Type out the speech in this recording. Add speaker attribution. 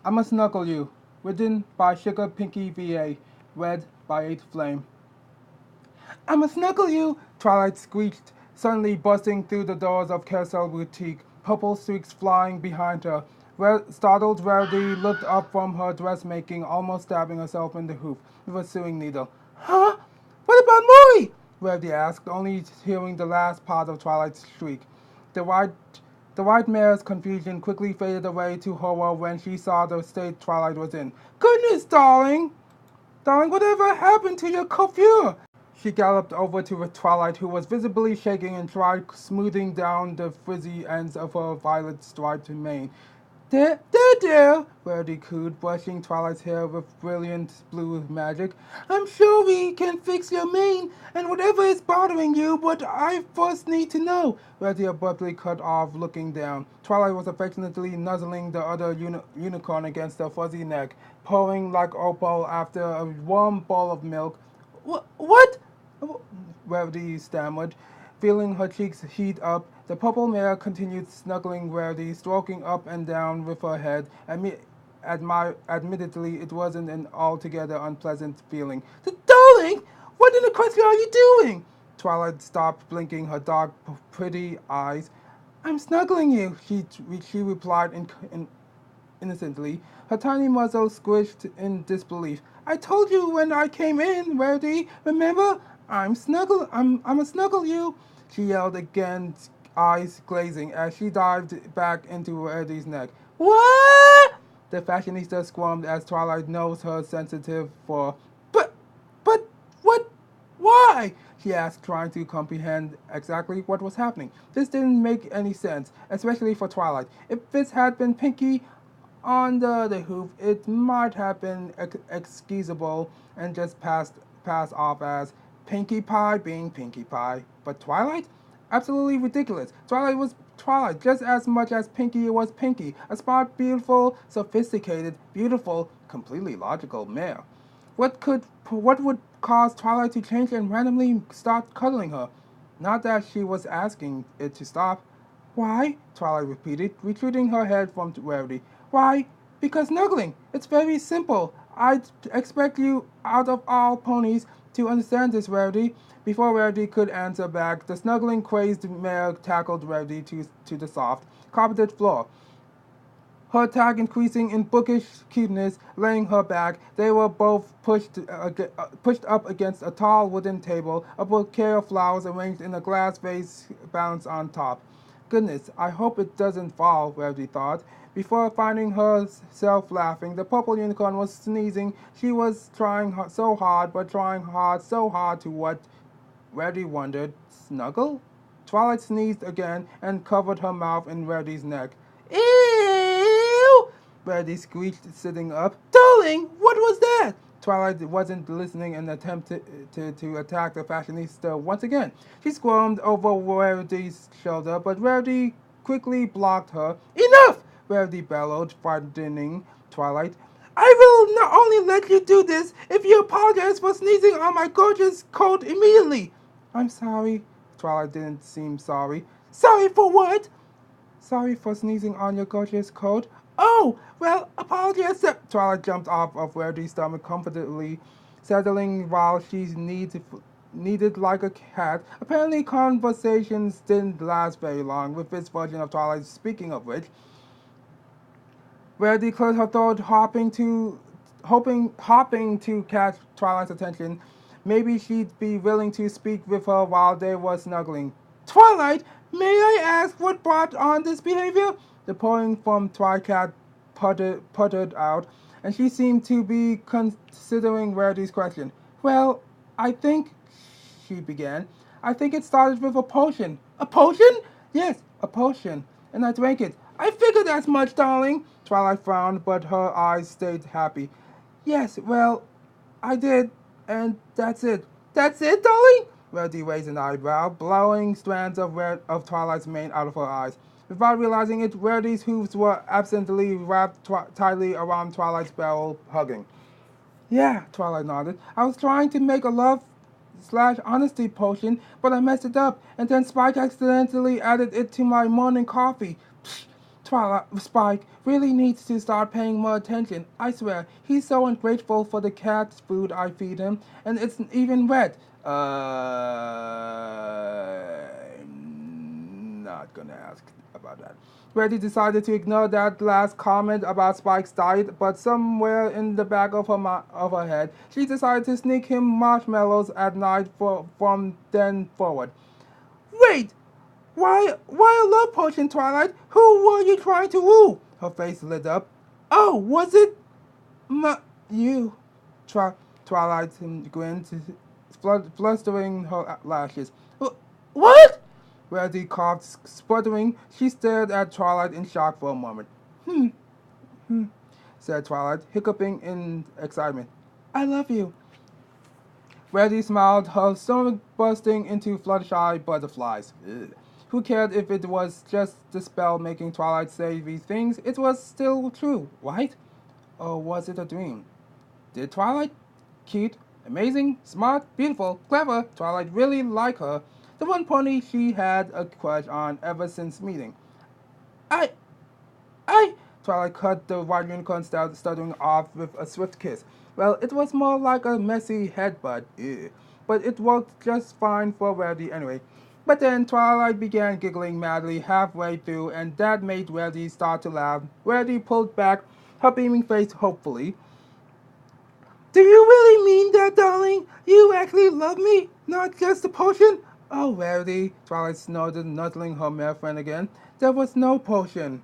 Speaker 1: I'ma snuggle you. Written by Sugar Pinky VA. Read by 8 Flame. I'ma snuggle you, Twilight squeaked, suddenly busting through the doors of Carousel Boutique, purple streaks flying behind her. Startled Rarity looked up from her dressmaking, almost stabbing herself in the hoof with a sewing needle. Huh? What about Maury? Rarity asked, only hearing the last part of Twilight's shriek. The white the white mare's confusion quickly faded away to horror when she saw the state Twilight was in. Goodness, darling! Darling, whatever happened to your coiffure? She galloped over to Twilight, who was visibly shaking, and tried smoothing down the frizzy ends of her violet-striped mane. There, Verdi cooed, brushing Twilight's hair with brilliant blue magic. I'm sure we can fix your mane and whatever is bothering you, but I first need to know. Verdi abruptly cut off, looking down. Twilight was affectionately nuzzling the other unicorn against her fuzzy neck, purring like Opal after a warm bowl of milk. What? Rarity stammered, feeling her cheeks heat up. The purple mare continued snuggling Rarity, stroking up and down with her head. Admittedly, it wasn't an altogether unpleasant feeling. Darling, what in the question are you doing? Twilight stopped blinking her dark, pretty eyes. I'm snuggling you, she replied innocently, her tiny muzzle squished in disbelief. I told you when I came in, Rarity. Remember? I'ma snuggle you. She yelled again, eyes glazing, as she dived back into Rarity's neck. What? The fashionista squirmed as Twilight nosed her sensitive for. But, what? Why? She asked, trying to comprehend exactly what was happening. This didn't make any sense, especially for Twilight. If this had been Pinky on the hoof, it might have been excusable and just pass off as Pinkie Pie being Pinkie Pie. But Twilight? Absolutely ridiculous. Twilight was Twilight just as much as Pinkie was Pinkie. A smart, beautiful, sophisticated, beautiful, completely logical mare. What would cause Twilight to change and randomly start cuddling her? Not that she was asking it to stop. Why? Twilight repeated, retreating her head from Rarity. Why? Because snuggling. It's very simple. I'd expect you, out of all ponies, to understand this, Rarity. Before Rarity could answer back, the snuggling, crazed mare tackled Rarity to the soft, carpeted floor. Her attack increasing in bookish cuteness, laying her back. They were both pushed up against a tall wooden table, a bouquet of flowers arranged in a glass vase balanced on top. Goodness, I hope it doesn't fall, Rarity thought. Before finding herself laughing, the purple unicorn was sneezing. She was trying so hard, but trying so hard to what? Rarity wondered. Snuggle? Twilight sneezed again and covered her mouth in Rarity's neck. Ew! Rarity screeched, sitting up. Darling, what was that? Twilight wasn't listening and attempted to attack the fashionista once again. She squirmed over Rarity's shoulder, but Rarity quickly blocked her. Enough! Rarity bellowed, frightening Twilight. I will not only let you do this if you apologize for sneezing on my gorgeous coat immediately. I'm sorry. Twilight didn't seem sorry. Sorry for what? Sorry for sneezing on your gorgeous coat. Oh, well, apology accept. Twilight jumped off of Rarity's stomach comfortably, settling while she needed like a cat. Apparently, conversations didn't last very long with this version of Twilight. Speaking of which, Rarity cleared her throat, hopping to catch Twilight's attention. Maybe she'd be willing to speak with her while they were snuggling. Twilight, may I ask what brought on this behavior? The purring from Twicat puttered out, and she seemed to be considering Rarity's question. Well, I think, she began, I think it started with a potion. A potion? Yes, a potion. And I drank it. I figured as much, darling. Twilight frowned, but her eyes stayed happy. Yes, well, I did, and that's it. That's it, darling? Rarity raised an eyebrow, blowing strands of Twilight's mane out of her eyes. Without realizing it, Rarity's hooves were absently wrapped tightly around Twilight's barrel, hugging. Yeah, Twilight nodded. I was trying to make a love/honesty potion, but I messed it up, and then Spike accidentally added it to my morning coffee. Psh, Twilight, Spike really needs to start paying more attention. I swear, he's so ungrateful for the cat's food I feed him, and it's even wet. I'm not gonna ask about that. Reddy decided to ignore that last comment about Spike's diet, but somewhere in the back of of her head, she decided to sneak him marshmallows at night from then forward. Wait! Why a love potion, Twilight? Who were you trying to woo? Her face lit up. Oh, was it you? Twilight grinned, flustering her lashes. What? Reddy coughed, sputtering. She stared at Twilight in shock for a moment. Hmm, said Twilight, hiccuping in excitement. I love you. Reddy smiled, her stomach bursting into fluttershy butterflies. Ugh. Who cared if it was just the spell making Twilight say these things? It was still true, right? Or was it a dream? Did Twilight, cute, amazing, smart, beautiful, clever, Twilight really like her? The one pony she had a crush on ever since meeting. I I Twilight cut the white unicorn stuttering off with a swift kiss. Well, it was more like a messy headbutt, but it worked just fine for Reddy anyway. But then Twilight began giggling madly halfway through, and that made Reddy start to laugh. Reddy pulled back, her beaming face hopefully. Do you really mean that, darling? You actually love me, not just the potion? Oh, Reddy, Twilight snorted, nuzzling her male friend again. There was no potion.